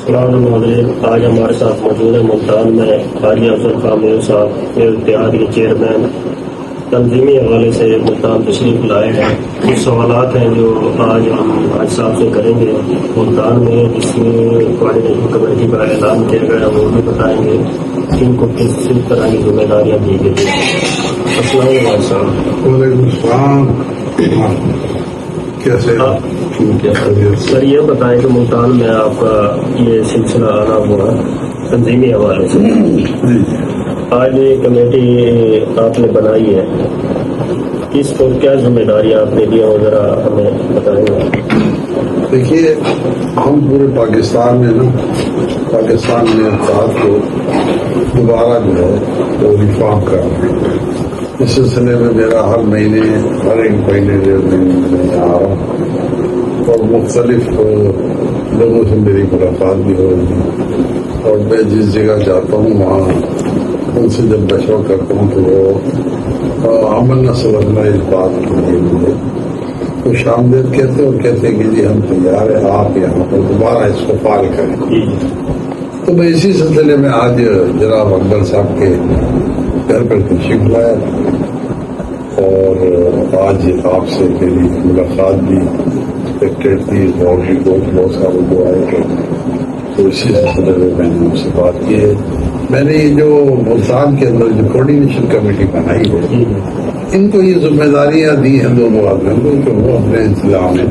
السلام علیکم. آج ہمارے ساتھ موجود ہے ملتان میں حاجی افضل خان میر صاحب اتحاد کے چیئرمین. تنظیمی حوالے سے ملتان تشریف لائے ہیں. کچھ سوالات ہیں جو آج ہم حاج صاحب سے کریں گے. ملتان میں جس میں کوآرڈینیشن کمیٹی کا اعلان کیا گیا وہ بھی بتائیں گے ان کو کس طرح کی ذمہ داریاں دی گئی ہیں. السلام علیکم صاحب. وعلیکم السلام. کیسے سر یہ بتائیں کہ ملتان میں آپ کا یہ سلسلہ آنا ہوا تنظیمی حوالے سے. آج یہ کمیٹی آپ نے بنائی ہے, اس کو کیا ذمہ داری آپ نے دیا وہ ذرا ہمیں بتائیں گے. دیکھیے, ہم پورے پاکستان میں پاکستان میں اتحاد کو دوبارہ جو ہے وہ ریفارم کر رہے ہیں. اس سلسلے میں میرا ہر ایک مہینے میں آ رہا ہوں اور مختلف لوگوں سے میری ملاقات بھی ہو رہی ہے. اور میں جس جگہ جاتا ہوں وہاں ان سے جب مشورہ کرتا ہوں تو وہ عمل نسل اپنا اس بات کے لیے مجھے خوش آمدید کہتے ہیں اور کہتے ہیں کہ جی ہم تیار ہیں, آپ یہاں پر دوبارہ اس کو فعال کریں. تو میں اسی سلسلے میں آج جناب اکبر صاحب کے گھر پر تشریف لایا اور آج آپ سے میری ملاقات بھی ایکٹیڈ تھی. باؤنڈری کوچ بہت سارے لوگ آئے تھے تو اسی سلسلے میں نے ان سے بات کی ہے. میں نے یہ جو ملتان کے اندر جو کوآرڈینیشن کمیٹی بنائی ہے ان کو یہ ذمہ داریاں دی ہیں دونوں آدمیوں کو کہ وہ اپنے انتظام میں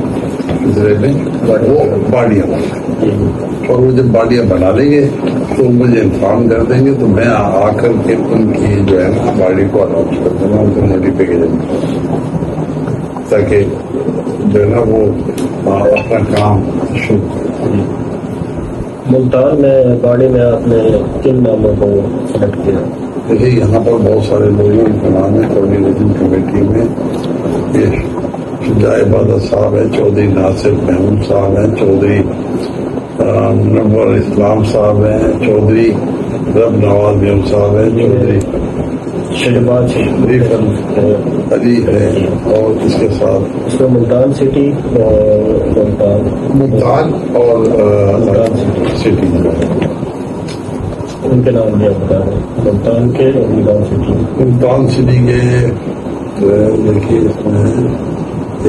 وہ باڑیاں بنائیں, اور وہ جب باڑیاں بنا لیں گے تو مجھے انفارم کر دیں گے تو میں آ کر کے ان کی جو ہے نا باڑی کو الاؤنس کر دوں گا, ان کو نوٹیفیکیشن تاکہ جو ہے نا وہ اپنا کام شروع کریں. ملتان میں باڑی میں آپ نے کن ناموں کو سلیکٹ کیا؟ دیکھیے یہاں پر بہت سارے لوگوں کے نام ہے کوآرڈینیشن کمیٹی میں. یہ شجاع عبادت صاحب ہیں, چودھری ناصر محمود صاحب ہیں, چودھری منور اسلام صاحب ہیں, چودھری رب نواز بیگم صاحب ہیں, چودھری شہباز شریف علی ہے, اور اس کے ساتھ اس میں ملتان سٹی اور ملتان اور سٹی ان کے نام بھی آپ بتا رہے ہیں. ملتان کے اور ملتان سٹی کے دیکھیے اس میں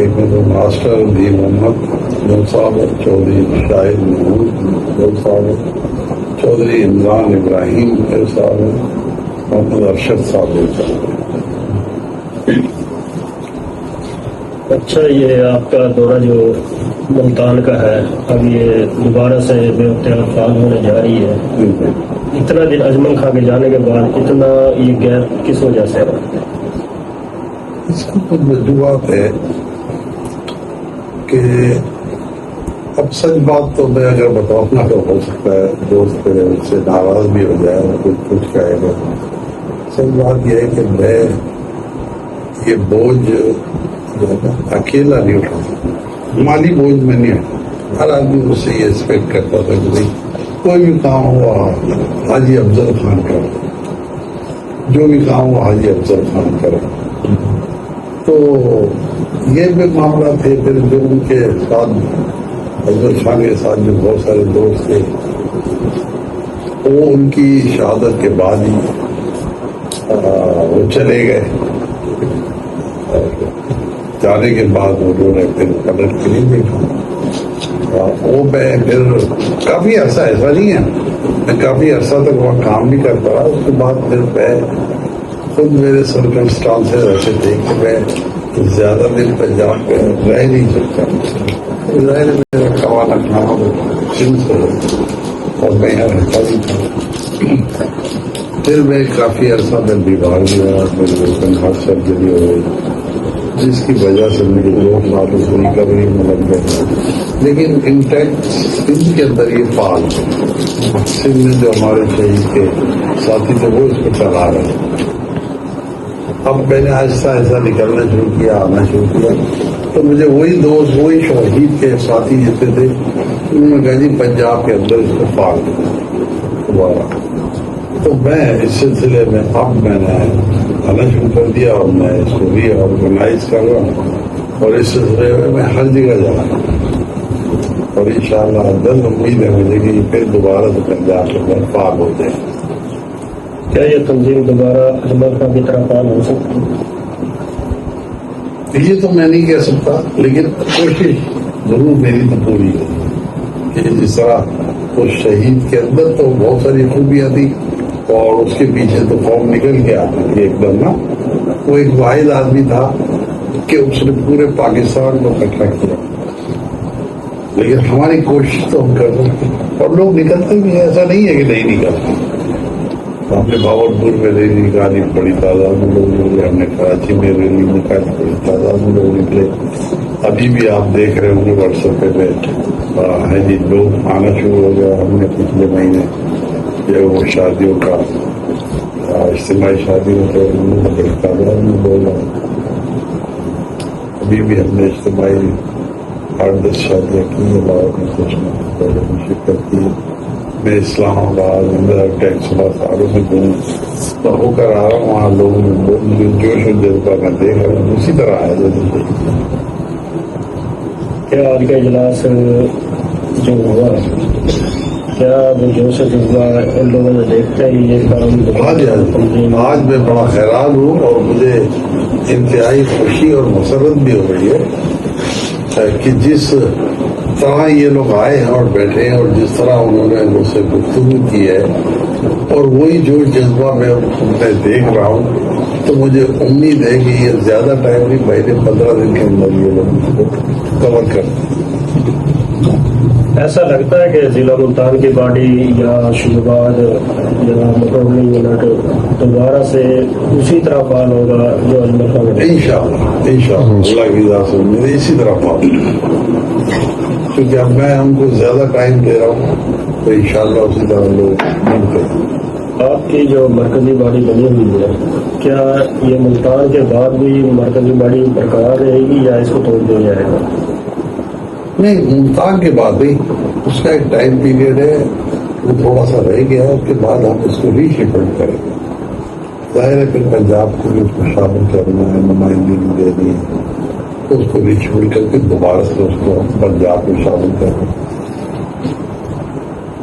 ایک میں تو ماسٹر بھی محمد صاحب ہے, چودھری شاہد محمود صاحب ہے, چودھری عمران ابراہیم صاحب ہے, محمد ارشد صاحب ہے. اچھا, یہ آپ کا دورہ جو ملتان کا ہے اب یہ دوبارہ سے بے اختیار فعال ہونے جا رہی ہے. اتنا دن اجمل خان کے جانے کے بعد اتنا یہ گیپ کس وجہ سے ہے؟ اس کی کچھ وجوہات ہے کہ اب سچ بات تو میں اگر بتاؤں گا تو ہو سکتا ہے دوست سے ناراض بھی ہو جائے اور کچھ کہے گا. سچ بات یہ ہے کہ میں یہ بوجھ جو ہے نا اکیلا نہیں اٹھاتا, مالی بوجھ میں نہیں اٹھاتا. ہر آدمی مجھ سے یہ ایکسپیکٹ کرتا تھا کہ بھائی کوئی بھی کام ہوا حاجی افضل خان کرے, جو بھی کام ہوا حاجی افضل خان کرے. تو یہ بھی معاملہ تھے. پھر جو ان کے ساتھ افضل خان کے ساتھ جو بہت سارے دوست تھے وہ ان کی شہادت کے بعد ہی وہ چلے گئے. جانے کے بعد انہوں نے پھر پلٹ کے نہیں دیکھا. وہ میں پھر کافی عرصہ ایسا نہیں ہے, میں کافی عرصہ تک وہاں کام نہیں کر پا. اس کے بعد پھر میں خود میرے سرکمسٹانسز ایسے تھے کہ میں زیادہ دن پنجاب پہ رہ نہیں سکتا. ظاہر میرا کمانا کھانا چینج کرو اور میں یہاں رہتا بھی تھا. پھر میں کافی عرصہ میں بیمار ہوا, میرے کنہار سرجری ہو گئی جس کی وجہ سے میری 2 سال اس ریکوری میں لگ گئے. لیکن انٹیکٹ سندھ کے اندر یہ فعال سندھ میں جو ہمارے شہید کے ساتھی تھے وہ اس کو چلا رہے ہیں. اب میں نے آہستہ آہستہ نکلنا شروع کیا, آنا شروع کیا, تو مجھے وہی دوست وہی شہید کے ساتھی جتنے تھے انہوں نے کہا جی پنجاب کے اندر اس کو فعال دوبارہ. تو میں اس سلسلے میں اب میں نے آنا شروع کر دیا اور میں اس کو ری آرگنائز کر رہا ہوں اور اس سلسلے میں ہر جگہ جا رہا ہوں. اور انشاءاللہ جلد امید ہے مجھے کہ پھر دوبارہ سے پنجاب کے اندر فعال ہو جائے. کیا یہ تنظیم دوبارہ اجمل خان کی طرح فعال ہو سکتی ہے؟ یہ تو میں نہیں کہہ سکتا، لیکن کوشش ضرور میری تو پوری ہے کہ جس طرح اس شہید کے اندر تو بہت ساری خوبیاں تھی اور اس کے پیچھے تو قوم نکل گیا ایک دم نا. وہ ایک واحد آدمی تھا کہ اس نے پورے پاکستان کو اکٹھا کیا، لیکن ہماری کوشش تو ہم کر رہے ہیں اور لوگ نکلتے بھی ہیں، ایسا نہیں ہے کہ نہیں نکلتے. ہم نے بھاولپور میں ریلی نکالی، بڑی تعداد میں لوگ نکلے، ہم نے کراچی میں ریلی نکالی، بڑی تعداد میں لوگ نکلے. ابھی بھی آپ دیکھ رہے ہوں گے واٹس ایپ پہ ہے جی لوگ آنا شروع ہو گیا. ہم نے پچھلے مہینے جو وہ شادیوں کا اجتماعی شادیوں کے بڑی تعداد میں لوگ آئے. ابھی بھی ہم نے اجتماعی 8-10 شادیاں کی ہیں، لاہور میں کچھ لوگوں نے شرکت کی. میں اسلام آباد اندر ٹیکس ساروں میں ہو کر آ رہا ہوں، وہاں لوگ جوش و جذبہ میں دیکھ رہا ہوں اسی طرح ہے جیسے. کیا آج کا اجلاس جو ہوا، کیا وہ جوش و جذبہ ان لوگوں نے دیکھتے ہی یہ کام آج میں بڑا حیران ہوں اور مجھے انتہائی خوشی اور مسرت بھی ہو رہی ہے کہ جس طرح یہ لوگ آئے ہیں اور بیٹھے ہیں اور جس طرح انہوں نے مجھ سے گفتگو کی ہے اور وہی جوش جذبہ میں دیکھ رہا ہوں، تو مجھے امید ہے کہ یہ زیادہ ٹائم نہیں، پہلے 15 دن کے اندر یہ لوگ اس کو کور کر دیں. ایسا لگتا ہے کہ ضلع ملتان کی باڈی یا شہباز یا مقابلہ یونٹ دوبارہ سے اسی طرح فعال ہوگا جو اجمل خان نے؟ انشاءاللہ اللہ کی ذات سے امید ہے اسی طرح فعال، کیونکہ اب میں ان کو زیادہ ٹائم دے رہا ہوں تو انشاءاللہ اسی طرح لوگ ملتے ہیں. آپ کی جو مرکزی باڑی بنی ہوئی ہے، کیا یہ ملتان کے بعد بھی مرکزی باڑی برقرار رہے گی یا اس کو توڑ دیا جائے گا؟ نہیں، ملتان کے بعد بھی اس کا ایک ٹائم پیریڈ ہے، وہ تھوڑا سا رہ گیا، اس کے بعد ہم اس کو ری شیپمنٹ کریں گے. ظاہر ہے پھر پنجاب کو بھی اس کو شامل کرنا ہے، نمائندگی دینی ہے، تو اس کو ری شیپمنٹ کر کے دوبارہ سے اس کو پنجاب میں شامل کرنا.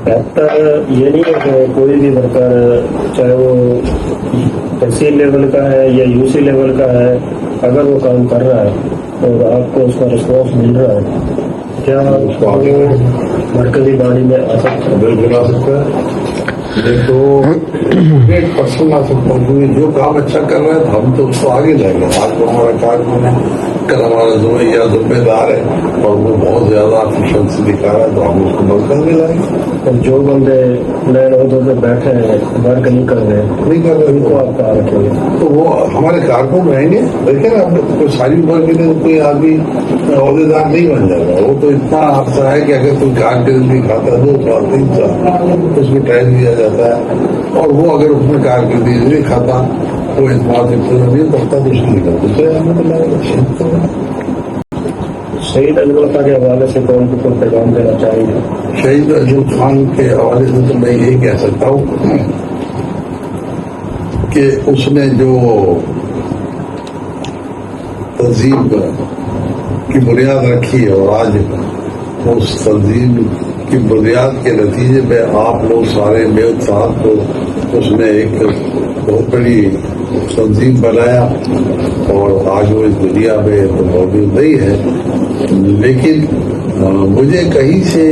بہتر یہ نہیں ہے کہ کوئی بھی ورکر چاہے وہ تحصیل لیول کا ہے یا یو سی لیول کا ہے، اگر وہ کام کر رہا ہے اور آپ کو اس کا رسپانس مل رہا ہے، کیا اس کو مرکزی باڑی میں آ سکتا ہے؟ بالکل آ سکتا ہے. دیکھو 100% آ سکتا ہے، کیونکہ جو کام اچھا کر رہا ہے ہم تو اس کو آگے لائیں گے. آج کو ہمارا کارکن ہے، کل ہمارا ذمہ دار ہے اور وہ بہت زیادہ ایفیشنسی دکھا رہا ہے تو ہم اس کو مرکز میں لائیں گے. اور جو بندے نئے عہدوں پہ بیٹھے ہیں، ورک نہیں کر رہے ان کو آپ کہاں رکھیں گے؟ تو وہ ہمارے کارکن رہیں گے. دیکھیں نا، کوئی ساری عمر کے لیے کوئی آدمی عہدے دار نہیں بن جائے گا. وہ تو اتنا عرصہ ہے کہ اگر کوئی کارکردگی کھاتا ہے 2 سال 3 سال اس کو ٹائم دیا جاتا ہے، اور وہ اگر اس میں کارکردگی نہیں کھاتا وہ اعتماد سے نہیں کرتا تو اس لیے دوسرے شہید اجمل خان کے حوالے سے کون کو پیغام دینا چاہیں گے؟ شہید اجمل خان کے حوالے سے تو میں یہی کہہ سکتا ہوں کہ اس نے جو تنظیم کی بنیاد رکھی ہے اور آج اس تنظیم کی بنیاد کے نتیجے میں آپ لوگ سارے میرے ساتھ کو اس نے ایک بہت بڑی تنظیم بنایا اور آج وہ اس دنیا میں تو موجود نہیں ہے. لیکن مجھے کہیں سے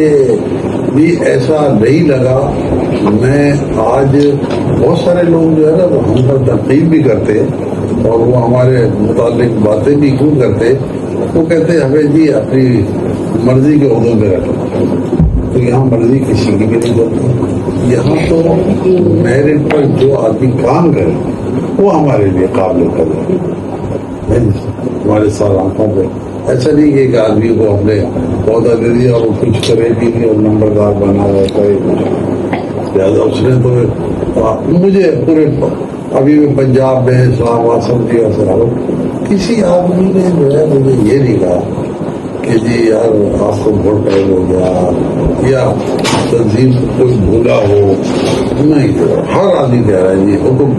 بھی ایسا نہیں لگا. میں آج بہت سارے لوگ جو ہے نا وہ ہم پر تنقید بھی کرتے اور وہ ہمارے متعلق باتیں بھی کیوں کرتے. وہ کہتے ہمیں جی اپنی مرضی کے عہدوں میں رکھنا، تو یہاں مرضی کسی کی بھی نہیں کرتی. یہاں تو میرٹ پر جو آدمی کام کرے وہ ہمارے لیے قابل قدر ہے. ہمارے ساتھ آنکھوں پہ ایسا نہیں کہ ایک آدمی کو ہم نے پودا دے دیا اور وہ کچھ کرے بھی نہیں اور نمبردار بنا رہتا ہے. لہٰذا اس نے تو مجھے پورے ابھی میں پنجاب میں اسلام آباد سمجھے کسی آدمی نے جو ہے مجھے یہ نہیں کہا کہ جی یار آپ کو ووٹ ٹائم ہو گیا یا تنظیم کوئی بھولا ہو. نہیں، ہر آدمی کہہ رہا ہے جی حکم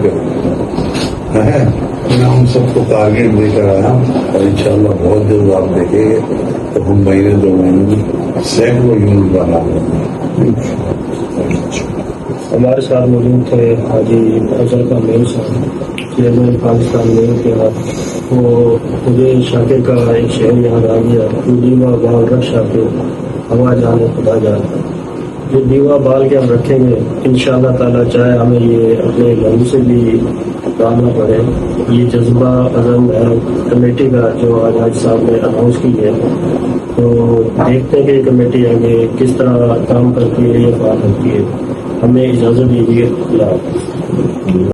ہے. میں ہم سب کو ٹارگیٹ دے کر آیا اور انشاءاللہ بہت جلد آپ دیکھیں گے تو ہم مہینے 2 مہینے میں سینکڑوں یونٹ بنا لیں گے. ہمارے ساتھ موجود تھے حاجی افضل کا میر صاحب چیئرمین پاکستان میئر کے ہاتھ. وہ مجھے شاکر کا ایک شعر یاد آ گیا، تو دیوا بال رکھ شاکر ہوا جانے خدا جانے. جو دیوا بال کے ہم رکھیں گے انشاءاللہ تعالیٰ، چاہے ہمیں یہ اپنے گھروں سے بھی ڈالنا پڑے. یہ جذبہ عزم ہے کمیٹی کا جو آج حاج صاحب نے اناؤنس کی ہے. تو دیکھتے ہیں کہ یہ کمیٹی آگے کس طرح کام کرتی ہے یا بات ہوتی ہے. ہمیں اجازت دیجیے. اللہ حافظ.